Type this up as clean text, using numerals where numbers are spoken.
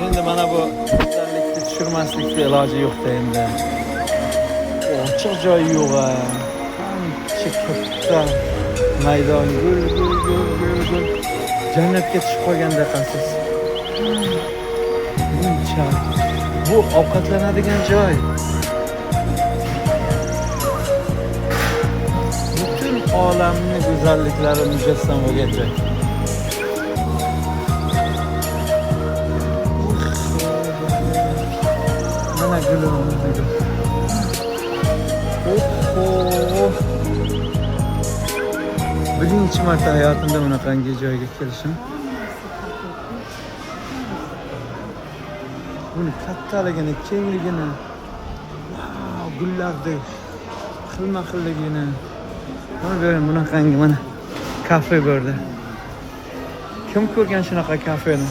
Endi mana bu go'zallikni tushirmaslikda iloji yo'q-da endi. Ochiq joy yo'q-a. Qancha katta maydon, gul. Jannatga tushib qolganda qasiz. Buncha. Bu ovqatlanadigan joy. Butun olamning go'zalliklari mujassam bo'lgan joy. Mana gulimiz. Birinchi marta hayotimda bunaqangi joyga kelishim. Buni kattaligini, kengligini, gullardek xilma-xilligini. Mana bunaqangi mana kafe ko'rdi. Kim ko'rgan shunaqa kafeni?